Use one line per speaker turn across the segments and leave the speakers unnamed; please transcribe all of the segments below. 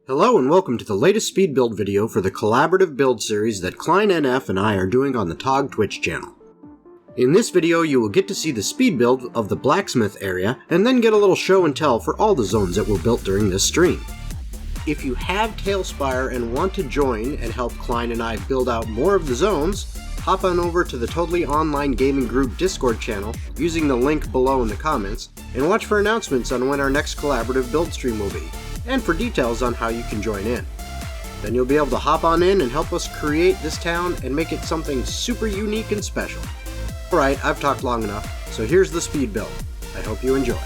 Hello and welcome to the latest speed build video for the collaborative build series that Klein NF and I are doing on the TOG Twitch channel. In this video you will get to see the speed build of the blacksmith area and then get a little show and tell for all the zones that were built during this stream. If you have Talespire and want to join and help Klein and I build out more of the zones, hop on over to the Totally Online Gaming Group Discord channel using the link below in the comments and watch for announcements on when our next collaborative build stream will be, and for details on how you can join in. Then you'll be able to hop on in and help us create this town and make it something super unique and special. Alright, I've talked long enough, so here's the speed build. I hope you enjoy.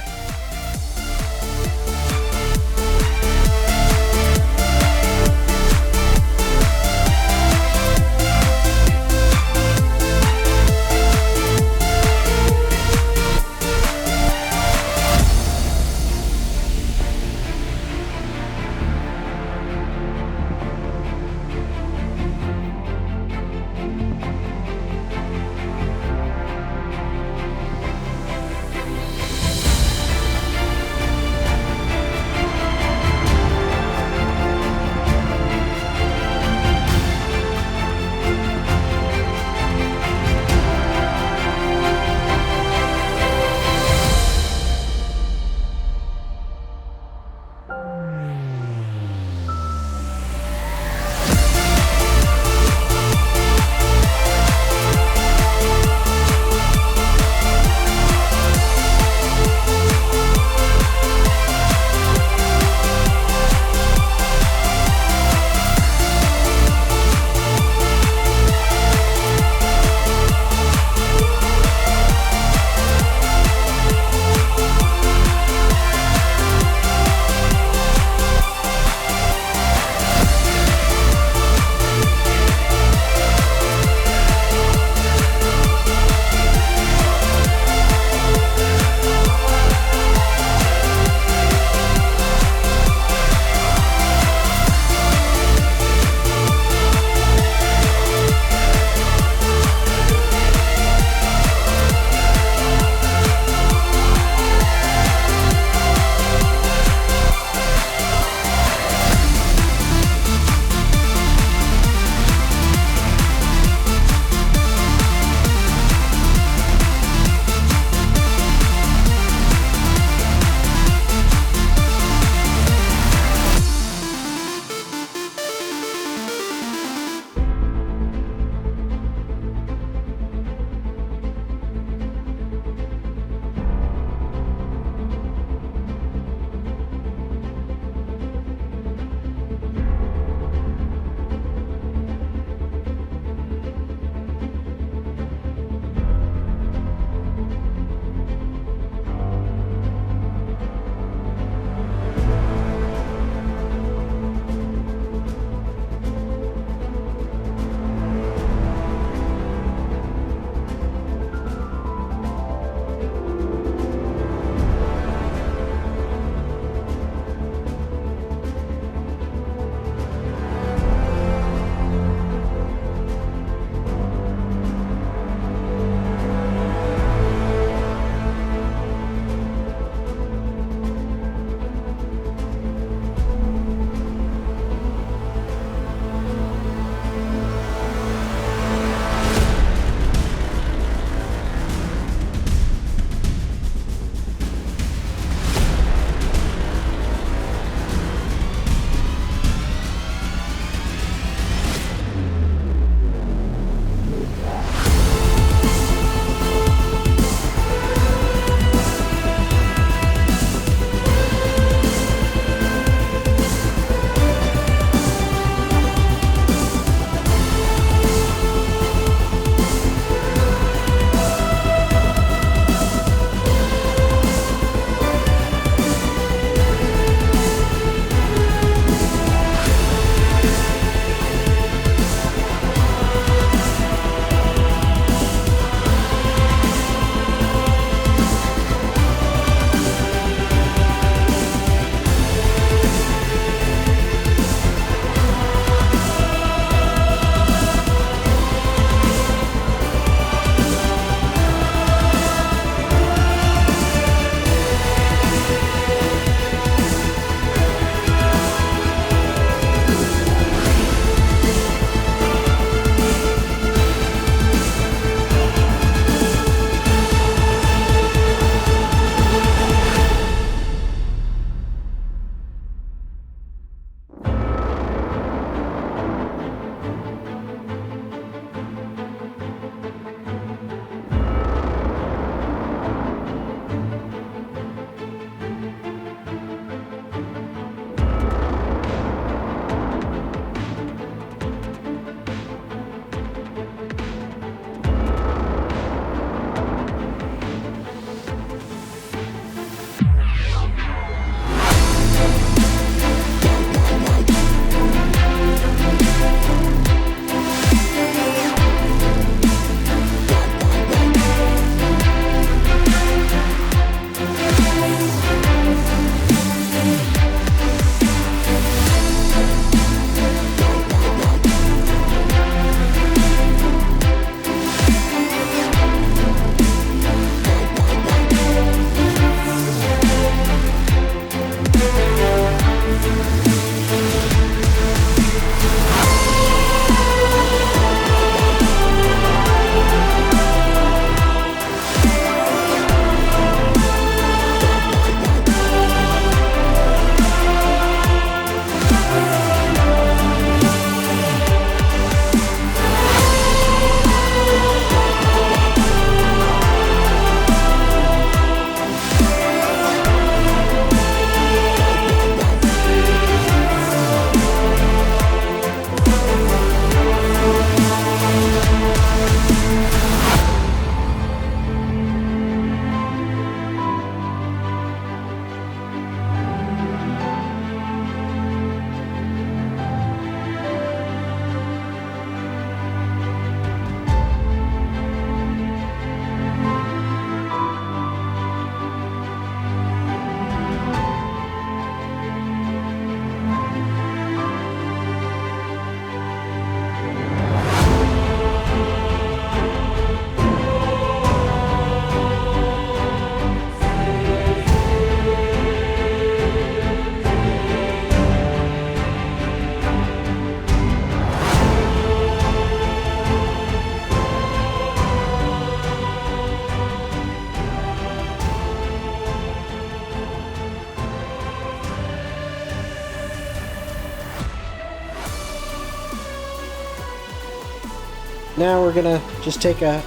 now we're gonna just take a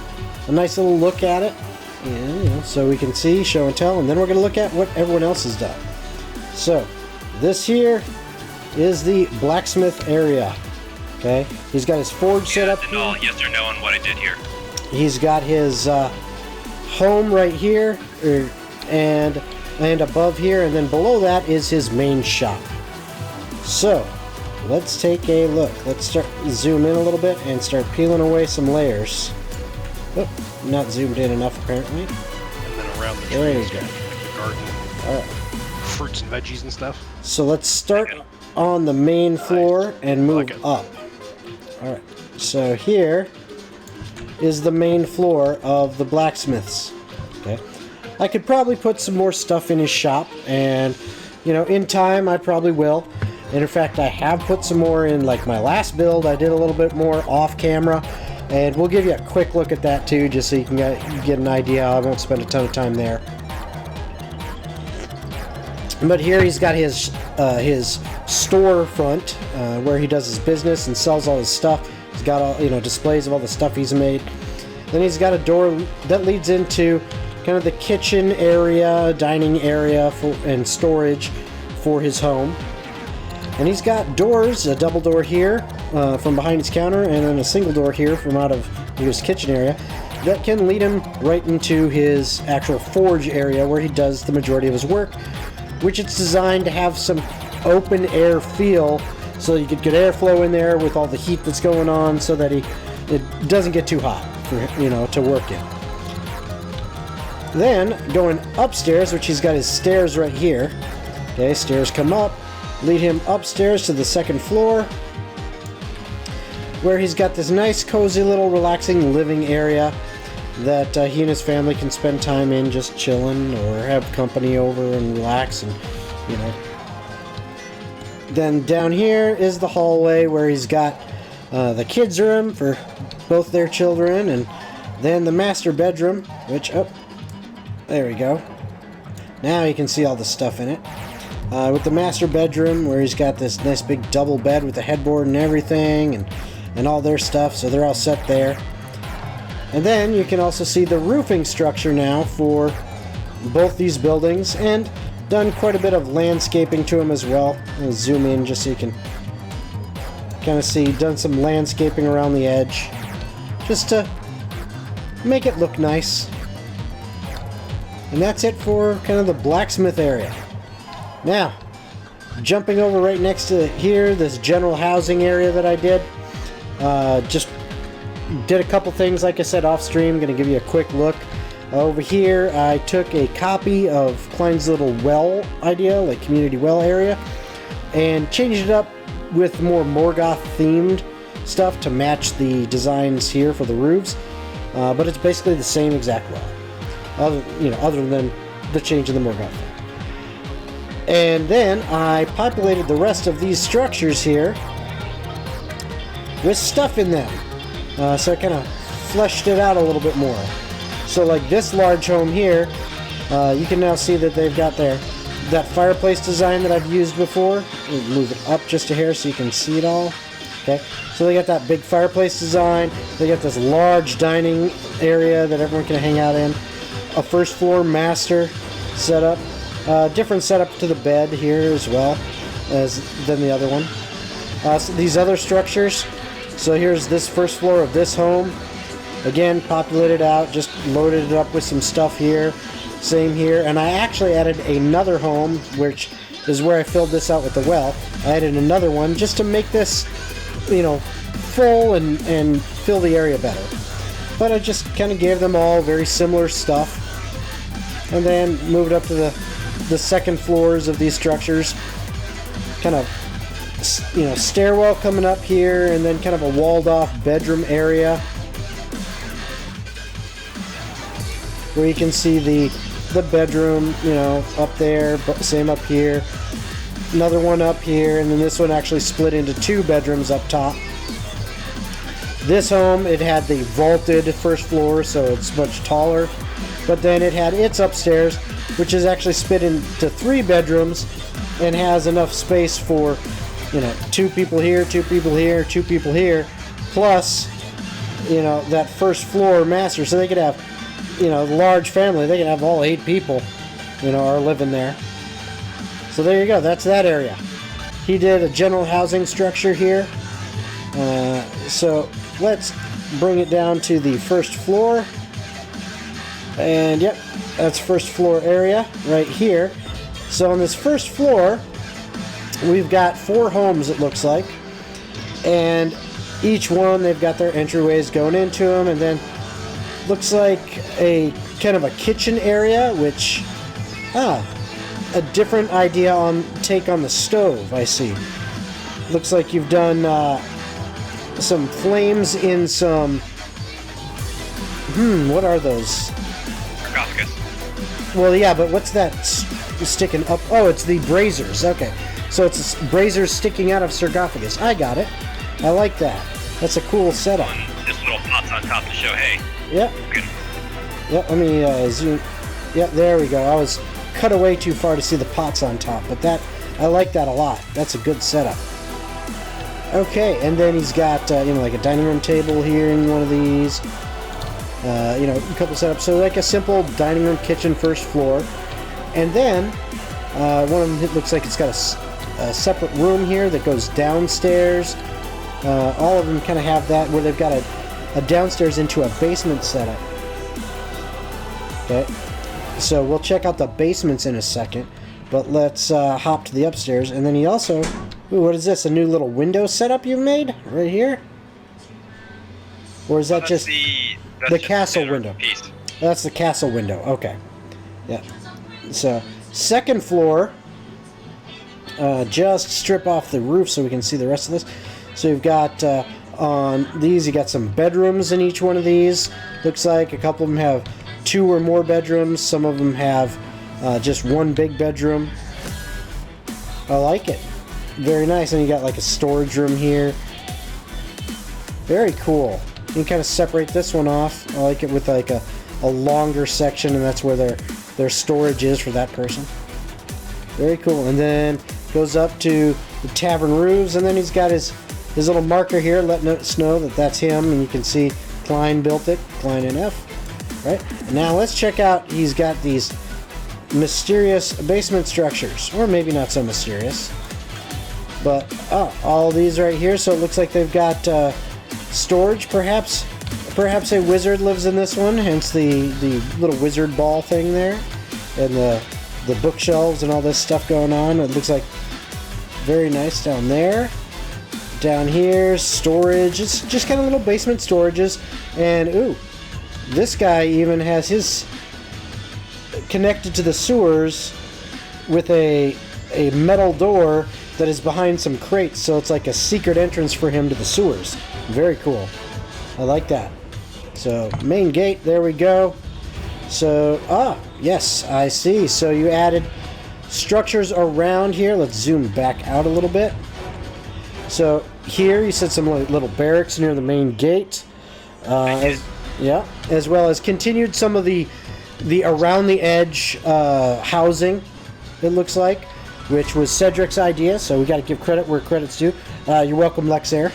nice little look at it, and, you know, so we can see, show and tell, and then we're gonna look at what everyone else has done. So this here is the blacksmith area. Okay, he's got his forge set up.
Yes or no on what I did here.
He's got his home right here, and above here, and then below that is his main shop. So let's take a look. Let's start zoom in a little bit and start peeling away some layers. Oh, not zoomed in enough apparently.
And then around the
there
trees,
you go.
like the garden, fruits and veggies and stuff.
So let's start on the main floor and move up. Alright, so here is the main floor of the blacksmith's. Okay, I could probably put some more stuff in his shop, and you know, in time I probably will. And in fact, I have put some more in, like my last build. I did a little bit more off camera, and we'll give you a quick look at that too, just so you can get an idea. I won't spend a ton of time there. But here he's got his storefront where he does his business and sells all his stuff. He's got all, you know, displays of all the stuff he's made. Then he's got a door that leads into kind of the kitchen area, dining area and storage for his home. And he's got doors, a double door here from behind his counter, and then a single door here from out of his kitchen area that can lead him right into his actual forge area where he does the majority of his work, which it's designed to have some open air feel, so you get good airflow in there with all the heat that's going on, so that it doesn't get too hot for, you know, to work in. Then going upstairs, which he's got his stairs right here. Okay, stairs come up, lead him upstairs to the second floor, where he's got this nice, cozy little relaxing living area that he and his family can spend time in, just chilling or have company over and relax, and you know. Then down here is the hallway where he's got the kids' room for both their children, and then the master bedroom, which, oh, there we go. Now you can see all the stuff in it. With the master bedroom where he's got this nice big double bed with the headboard and everything, and all their stuff, so they're all set there. And then you can also see the roofing structure now for both these buildings, and done quite a bit of landscaping to them as well. I'll zoom in just so you can kind of see, done some landscaping around the edge, just to make it look nice. And that's it for kind of the blacksmith area. Now, jumping over right next to here, this general housing area that I did, just did a couple things, like I said, off stream. Going to give you a quick look. Over here, I took a copy of Klein's little well idea, like community well area, and changed it up with more Morgoth themed stuff to match the designs here for the roofs. But it's basically the same exact well, other than the change in the Morgoth thing. And then I populated the rest of these structures here with stuff in them. So I kind of fleshed it out a little bit more. So like this large home here, you can now see that they've got that fireplace design that I've used before. We'll move it up just a hair so you can see it all. Okay, so they got that big fireplace design. They got this large dining area that everyone can hang out in. A first floor master setup. Different setup to the bed here as well than the other one. So these other structures. So here's this first floor of this home. Again, populated out, just loaded it up with some stuff here. Same here. And I actually added another home, which is where I filled this out with the well. I added another one just to make this, you know, full and fill the area better. But I just kind of gave them all very similar stuff. And then moved up to the second floors of these structures. Kind of, you know, stairwell coming up here, and then kind of a walled off bedroom area where you can see the bedroom, you know, up there, but same up here. Another one up here, and then this one actually split into two bedrooms up top. This home, it had the vaulted first floor, so it's much taller, but then it had its upstairs, which is actually split into three bedrooms and has enough space for, you know, two people here, two people here, two people here, plus you know, that first floor master, so they could have, you know, large family. They could have all 8 people, you know, are living there. So there you go. That's that area. He did a general housing structure here. So let's bring it down to the first floor. And yep, that's first floor area right here. So on this first floor, we've got 4 homes, it looks like. And each one, they've got their entryways going into them. And then looks like a kind of a kitchen area, which, a different idea on take on the stove, I see. Looks like you've done some flames in some, what are those?
Sarcophagus.
Well, yeah, but what's that sticking up? Oh, it's the braziers. Okay. So it's braziers sticking out of sarcophagus. I got it. I like that. That's a cool setup.
Just little pots on top to show, hey.
Yep.
Good.
Yep, let me zoom. Yep, there we go. I was cut away too far to see the pots on top, but that, I like that a lot. That's a good setup. Okay, and then he's got, you know, like a dining room table here in one of these. You know, a couple setups. So like a simple dining room, kitchen, first floor. And then, one of them, it looks like it's got a separate room here that goes downstairs. All of them kind of have that, where they've got a downstairs into a basement setup. Okay, so we'll check out the basements in a second, but let's hop to the upstairs. And then he also, ooh, what is this? A new little window setup you've made right here? Or is that just the castle window?
Piece.
That's the castle window. Okay, yeah. So second floor, just strip off the roof so we can see the rest of this. So you've got on these, you got some bedrooms in each one of these. Looks like a couple of them have 2 or more bedrooms. Some of them have just one big bedroom. I like it. Very nice. And you got like a storage room here. Very cool. You can kind of separate this one off. I like it with like a longer section, and that's where their storage is for that person. Very cool. And then goes up to the tavern roofs, and then he's got his little marker here letting us know that that's him, and you can see Klein built it, Klein NF. Right? And now let's check out, he's got these mysterious basement structures, or maybe not so mysterious. But all these right here, so it looks like they've got storage, perhaps a wizard lives in this one, hence the little wizard ball thing there, and the bookshelves and all this stuff going on. It looks like very nice down there. Down here, storage. It's just kind of little basement storages. And ooh, this guy even has his connected to the sewers with a metal door that is behind some crates, so it's like a secret entrance for him to the sewers. Very cool. I like that. So main gate, there we go. So yes, I see. So you added structures around here. Let's zoom back out a little bit. So here you said some little barracks near the main gate, as well as continued some of the around the edge housing. It looks like, which was Cedric's idea. So we got to give credit where credit's due. You're welcome, Lexair.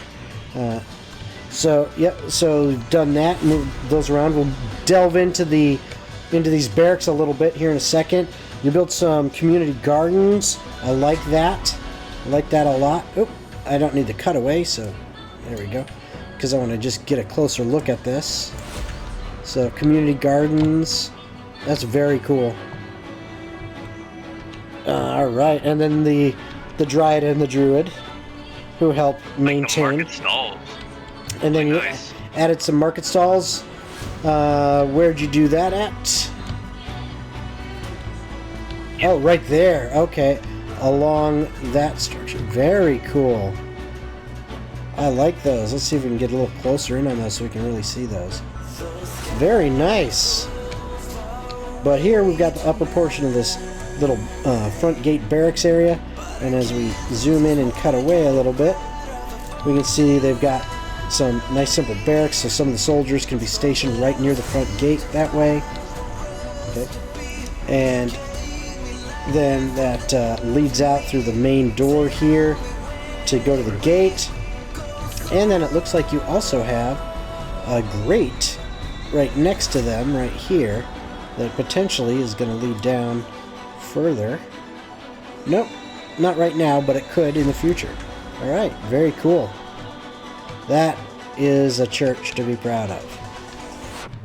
So we've done that. Move those around. We'll delve into these barracks a little bit here in a second. You built some community gardens. I like that. I like that a lot. Oop, I don't need the cutaway, so there we go. Because I want to just get a closer look at this. So community gardens. That's very cool. All right, and then the dryad and the druid, who help maintain.
Like the market stalls.
And then you added some market stalls. Where'd you do that at? Oh, right there. Okay. Along that structure. Very cool. I like those. Let's see if we can get a little closer in on those so we can really see those. Very nice. But here we've got the upper portion of this little front gate barracks area. And as we zoom in and cut away a little bit, we can see they've got some nice simple barracks, so some of the soldiers can be stationed right near the front gate that way. Okay. And then that leads out through the main door here to go to the gate. And then it looks like you also have a grate right next to them, right here, that potentially is going to lead down further. Nope, not right now, but it could in the future. All right, very cool. That is a church to be proud of.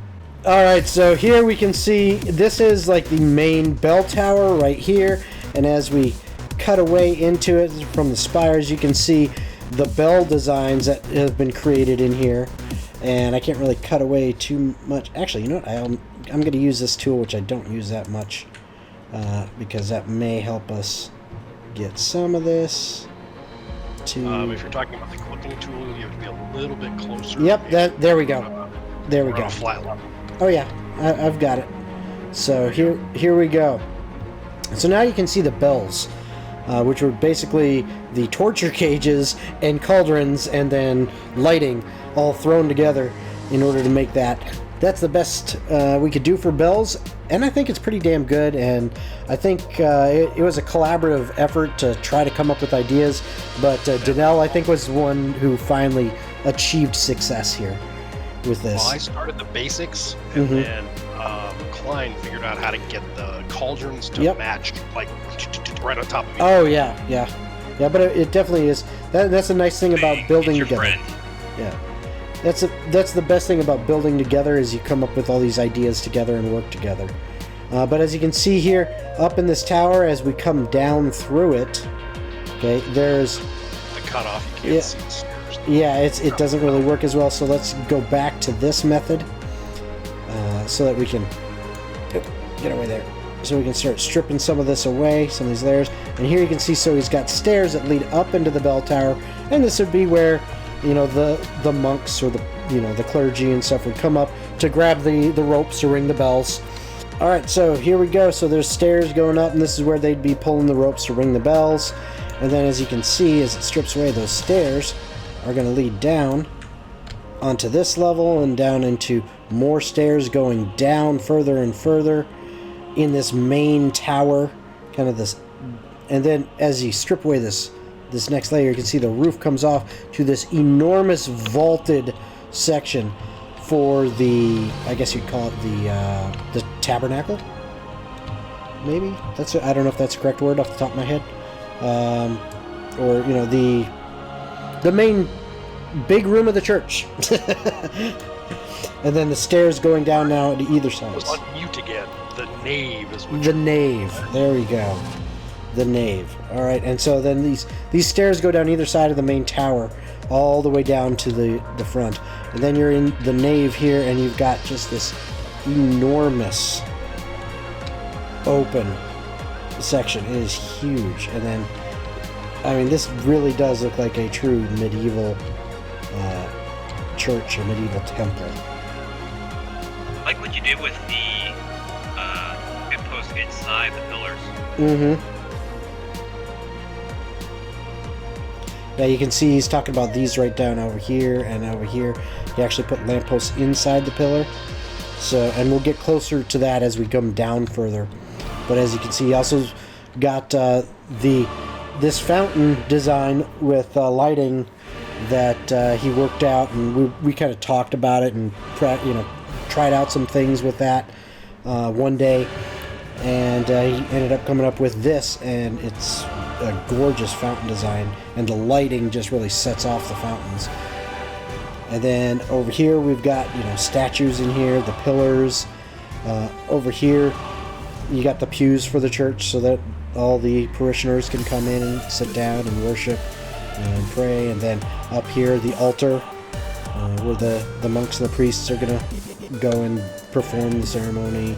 All right, so here we can see this is like the main bell tower right here, and as we cut away into it from the spires, you can see the bell designs that have been created in here. And I can't really cut away too much. Actually, you know what? I'm going to use this tool, which I don't use that much, because that may help us get some of this to...
if you're talking about the clipping tool, you have to be a little bit closer.
Yep, there we go. There we go.
Flat level.
Oh yeah, I've got it. So here we go. So now you can see the bells, which were basically the torture cages and cauldrons and then lighting all thrown together in order to make that. That's the best we could do for bells, and I think it's pretty damn good, and I think it was a collaborative effort to try to come up with ideas, but Danelle, I think, was the one who finally achieved success here with this.
Well, I started the basics, and then Klein figured out how to get the cauldrons to match, like, right on top of each other.
Oh, yeah, but it definitely is. That's a nice thing about building together.
Friend.
Yeah. That's the best thing about building together, is you come up with all these ideas together and work together. But as you can see here, up in this tower, as we come down through it, okay, there's...
The cutoff, you can't see the stairs.
Yeah, it doesn't really work as well, so let's go back to this method so that we can... Get away there. So we can start stripping some of this away, some of these layers. And here you can see, so he's got stairs that lead up into the bell tower, and this would be where, you know, the monks or the clergy and stuff would come up to grab the ropes to ring the bells. All right, so here we go. So there's stairs going up, and this is where they'd be pulling the ropes to ring the bells. And then, as you can see, as it strips away, those stairs are going to lead down onto this level and down into more stairs going down further and further in this main tower, kind of this. And then as you strip away this next layer, you can see the roof comes off to this enormous vaulted section for the, I guess you'd call it the tabernacle. Maybe I don't know if that's the correct word off the top of my head, or you know, the main big room of the church. And then the stairs going down now to either side.
I was on mute again. The nave is what
the nave. There we go. The nave. All right, and so then these stairs go down either side of the main tower, all the way down to the front. And then you're in the nave here, and you've got just this enormous open section. It is huge. And then, I mean, this really does look like a true medieval church or medieval temple.
I like what you did with the good posts inside the pillars.
Mm-hmm. Yeah, you can see he's talking about these right down over here and over here. He actually put lampposts inside the pillar. So, and we'll get closer to that as we come down further. But as you can see, he also got this fountain design with lighting that he worked out, and we kind of talked about it and tried out some things with that one day, and he ended up coming up with this, and it's a gorgeous fountain design, and the lighting just really sets off the fountains. And then over here we've got, you know, statues in here, the pillars. Over here you got the pews for the church so that all the parishioners can come in and sit down and worship and pray. And then up here the altar where the monks and the priests are going to go and perform the ceremony.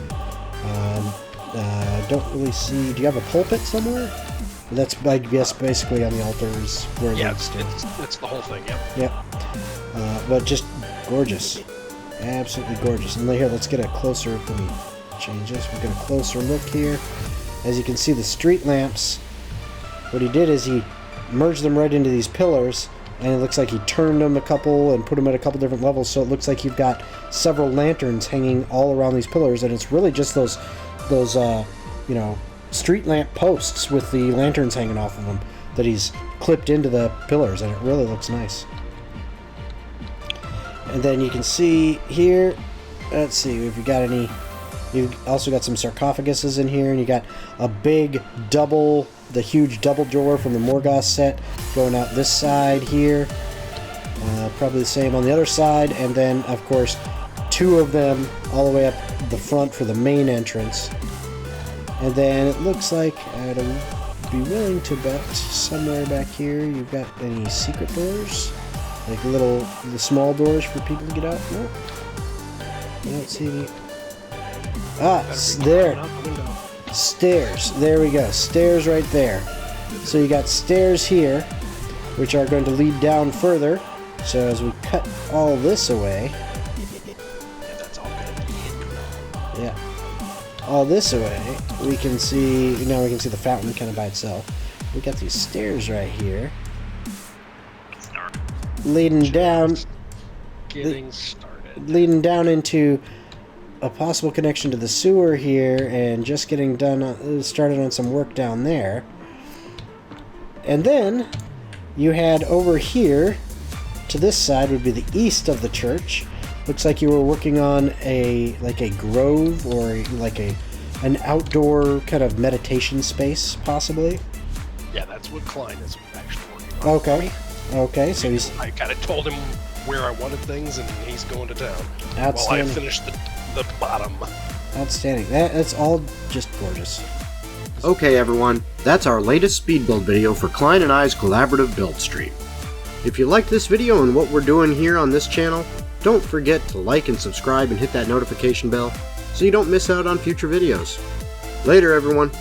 Don't really see... Do you have a pulpit somewhere? That's, I guess, basically on the altar is where
it's the whole thing, yep.
Yep. But just gorgeous. Absolutely gorgeous. And here, let's get a closer... Let me change this. We'll get a closer look here. As you can see, the street lamps, what he did is he merged them right into these pillars, and it looks like he turned them a couple and put them at a couple different levels, so it looks like you've got several lanterns hanging all around these pillars, and it's really just those street lamp posts with the lanterns hanging off of them that he's clipped into the pillars, and it really looks nice. And then you can see here, let's see if you got any. You've also got some sarcophaguses in here, and you got a big double, the huge double door from the Morgoth set going out this side here. Probably the same on the other side, and then of course 2 of them all the way up the front for the main entrance. And then it looks like I'd be willing to bet somewhere back here you've got any secret doors, like the small doors for people to get out. No, I don't see any. There. Stairs. There we go. Stairs right there. So you got stairs here, which are going to lead down further. So as we cut all this away, yeah, all this away, we can see the fountain kind of by itself. We got these stairs right here, leading down, leading down into a possible connection to the sewer here, and just getting started on some work down there. And then you head over here to this side, would be the east of the church. Looks like you were working on a grove, or like an outdoor kind of meditation space, possibly.
Yeah, that's what Klein is actually working on.
Okay, so
I kind of told him where I wanted things, and he's going to town.
Outstanding.
While I finish the bottom.
Outstanding. That's all just gorgeous.
Okay everyone, that's our latest speed build video for Klein and I's collaborative build stream. If you liked this video and what we're doing here on this channel, don't forget to like and subscribe and hit that notification bell so you don't miss out on future videos. Later everyone.